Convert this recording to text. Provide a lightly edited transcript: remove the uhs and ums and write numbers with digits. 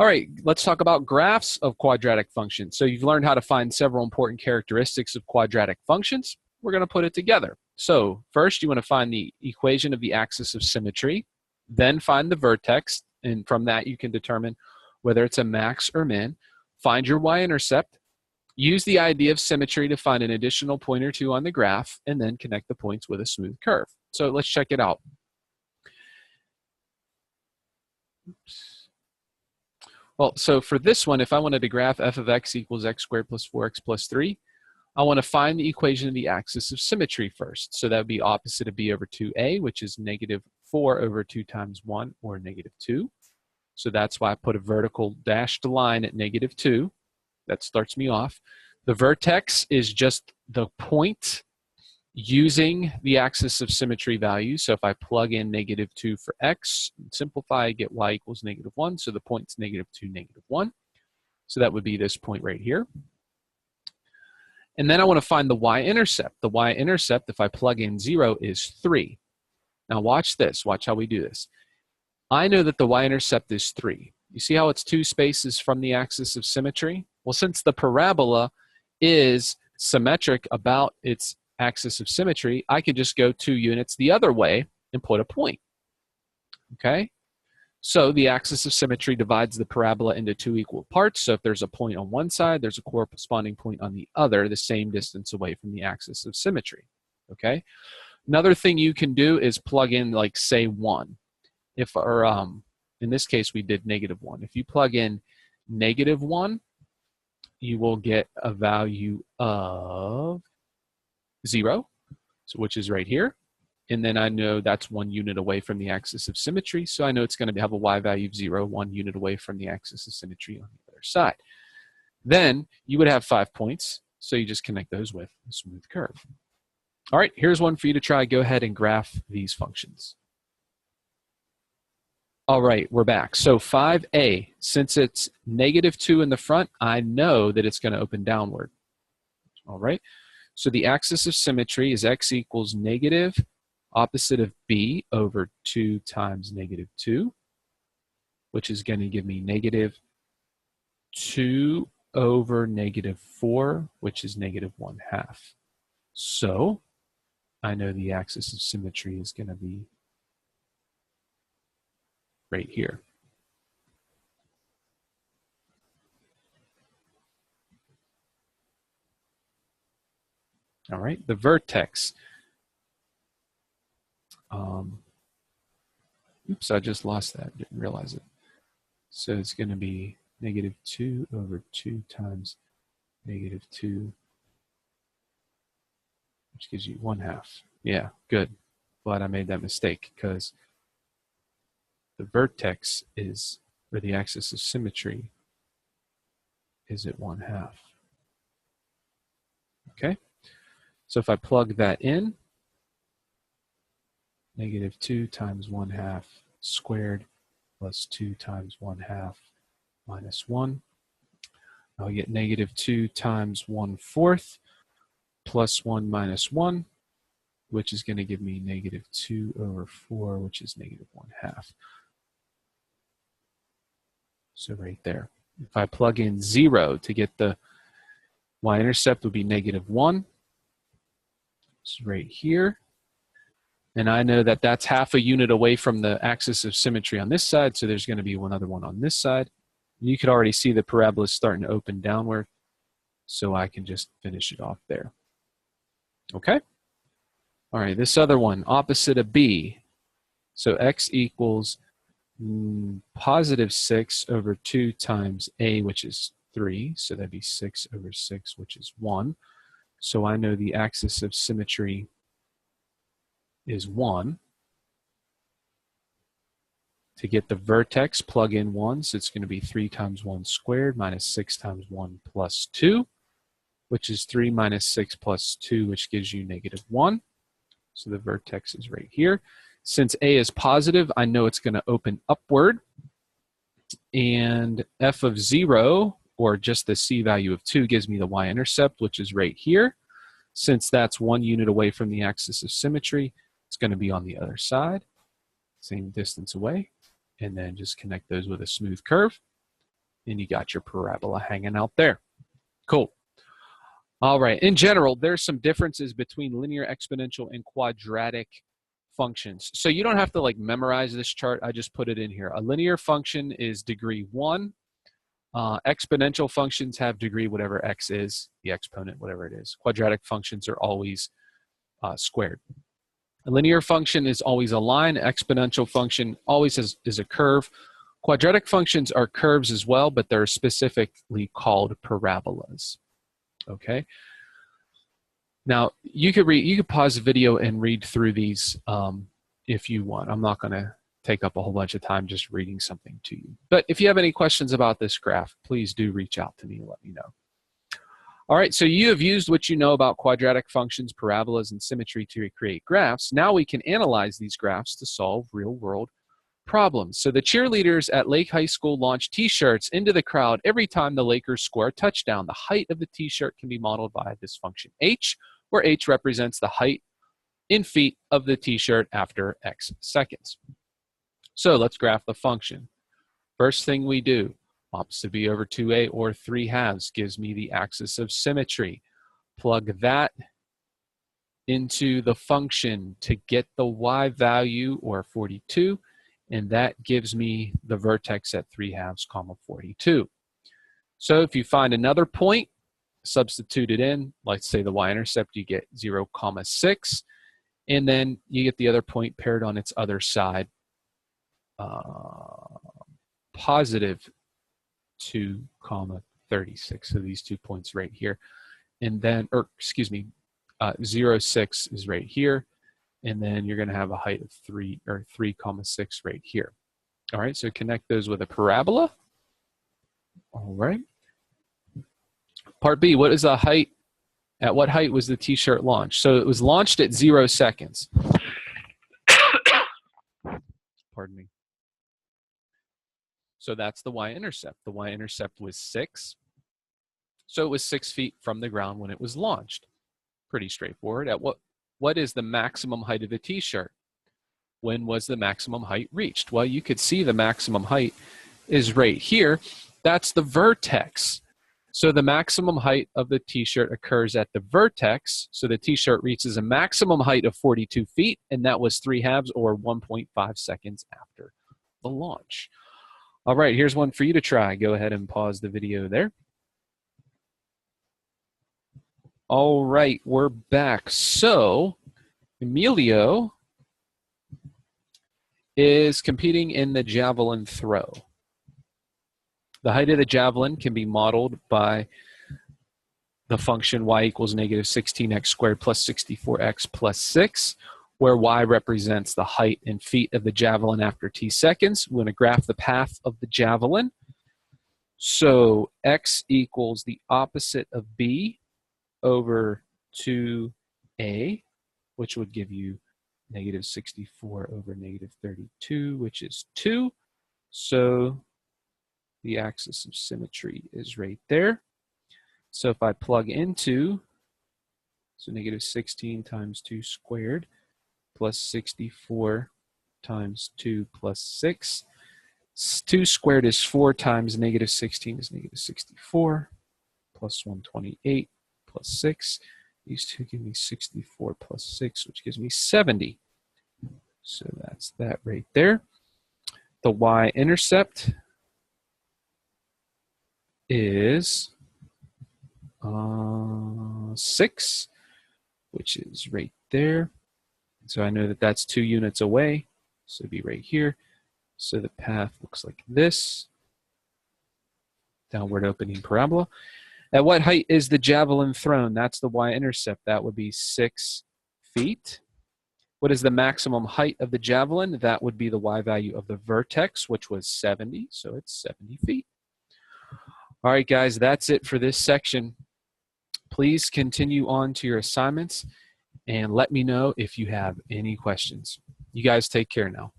All right, let's talk about graphs of quadratic functions. So you've learned how to find several important characteristics of quadratic functions. We're going to put it together. So first, you want to find the equation of the axis of symmetry, then find the vertex, and from that you can determine whether it's a max or min. Find your y-intercept, use the idea of symmetry to find an additional point or two on the graph, and then connect the points with a smooth curve. So let's check it out. Oops. Well, so for this one, if I wanted to graph f of x equals x squared plus 4x plus 3, I want to find the equation of the axis of symmetry first. So that would be opposite of b over 2a, which is negative 4 over 2 times 1, or negative 2. So that's why I put a vertical dashed line at negative 2. That starts me off. The vertex is just the point using the axis of symmetry value. So if I plug in negative 2 for x, simplify, I get y equals negative 1. So the point's negative 2, negative 1. So that would be this point right here. And then I want to find the y-intercept. The y-intercept, if I plug in 0, is 3. Now watch this. Watch how we do this. I know that the y-intercept is 3. You see how it's 2 spaces from the axis of symmetry? Well, since the parabola is symmetric about its axis of symmetry, I could just go 2 units the other way and put a point. Okay? So the axis of symmetry divides the parabola into 2 equal parts. So if there's a point on one side, there's a corresponding point on the other, the same distance away from the axis of symmetry. Okay? Another thing you can do is plug in, like, say 1. If, or in this case, we did negative 1. If you plug in negative 1, you will get a value of 0, so which is right here. And then I know that's 1 unit away from the axis of symmetry, so I know it's going to have a y value of 0, 1 unit away from the axis of symmetry on the other side. Then you would have 5 points, so you just connect those with a smooth curve. All right, here's one for you to try. Go ahead and graph these functions. All right, we're back. So 5a, since it's negative 2 in the front, I know that it's going to open downward. All right, so the axis of symmetry is x equals negative opposite of b over 2 times negative 2, which is going to give me negative 2 over negative 4, which is negative 1/2. So I know the axis of symmetry is going to be right here. All right, the vertex. Oops, I just lost that, didn't realize it. So it's going to be negative 2 over 2 times negative 2, which gives you 1/2. Yeah, good. Glad I made that mistake, because the vertex is, or the axis of symmetry, is at 1/2. Okay, so if I plug that in, negative 2 times 1/2 squared plus 2 times 1/2 minus 1. I'll get negative 2 times 1/4 plus 1 minus 1, which is going to give me negative 2 over 4, which is negative 1/2. So right there. If I plug in 0 to get the y-intercept, would be negative 1. It's right here. And I know that that's half a unit away from the axis of symmetry on this side, so there's going to be another one on this side. You could already see the parabola is starting to open downward, so I can just finish it off there. Okay? All right, this other one, opposite of b. So x equals positive 6 over 2 times a, which is 3. So that'd be 6 over 6, which is 1. So I know the axis of symmetry is 1. To get the vertex, plug in 1. So it's going to be 3 times 1 squared minus 6 times 1 plus 2, which is 3 minus 6 plus 2, which gives you negative 1. So the vertex is right here. Since a is positive, I know it's going to open upward. And f of 0, or just the c value of 2, gives me the y-intercept, which is right here. Since that's 1 unit away from the axis of symmetry, it's going to be on the other side, same distance away, and then just connect those with a smooth curve. and you got your parabola hanging out there. Cool. All right, in general, there's some differences between linear, exponential, and quadratic functions. So you don't have to like memorize this chart, I just put it in here. A linear function is degree 1. Exponential functions have degree whatever x is, the exponent, whatever it is. Quadratic functions are always squared. A linear function is always a line. Exponential function always is a curve. Quadratic functions are curves as well, but they're specifically called parabolas. Okay. Now you could pause the video and read through these if you want. I'm not going to take up a whole bunch of time just reading something to you. But if you have any questions about this graph, please do reach out to me and let me know. All right, so you have used what you know about quadratic functions, parabolas, and symmetry to create graphs. Now we can analyze these graphs to solve real-world problems. So the cheerleaders at Lake High School launch t-shirts into the crowd every time the Lakers score a touchdown. The height of the t-shirt can be modeled by this function h, where h represents the height in feet of the t-shirt after x seconds. So let's graph the function. First thing we do, opposite b over 2a or 3/2 gives me the axis of symmetry. Plug that into the function to get the y value, or 42, and that gives me the vertex at 3/2, 42. So if you find another point, substitute it in, let's say the y-intercept, you get 0,6, and then you get the other point paired on its other side, positive 2,36. So these 2 points right here, and then, or excuse me, 0,6 is right here, and then you're going to have a height of 3,6 right here. All right, so connect those with a parabola. All right. Part B, what is the height? At what height was the t-shirt launched? So it was launched at 0 seconds. Pardon me. So that's the y-intercept. The y-intercept was 6. So it was 6 feet from the ground when it was launched. Pretty straightforward. At what is the maximum height of the t-shirt? When was the maximum height reached? Well, you could see the maximum height is right here. That's the vertex. So the maximum height of the t-shirt occurs at the vertex. So the t-shirt reaches a maximum height of 42 feet, and that was 3/2 or 1.5 seconds after the launch. All right, here's one for you to try. Go ahead and pause the video there. All right, we're back. So Emilio is competing in the javelin throw. The height of the javelin can be modeled by the function y equals -16x squared plus 64x plus 6, where y represents the height in feet of the javelin after t seconds. We're going to graph the path of the javelin. So x equals the opposite of b over 2a, which would give you -64 over -32, which is 2. So the axis of symmetry is right there. So if I plug into, so -16 times 2 squared plus 64 times 2 plus 6. 2 squared is 4 times -16 is -64 plus 128 plus 6. These two give me 64 plus 6, which gives me 70. So that's that right there. The y-intercept is 6, which is right there. So I know that that's 2 units away, so it'd be right here. So the path looks like this. Downward opening parabola. At what height is the javelin thrown? That's the y-intercept. That would be 6 feet. What is the maximum height of the javelin? That would be the y value of the vertex, which was 70. So it's 70 feet. All right, guys, that's it for this section. Please continue on to your assignments and let me know if you have any questions. You guys take care now.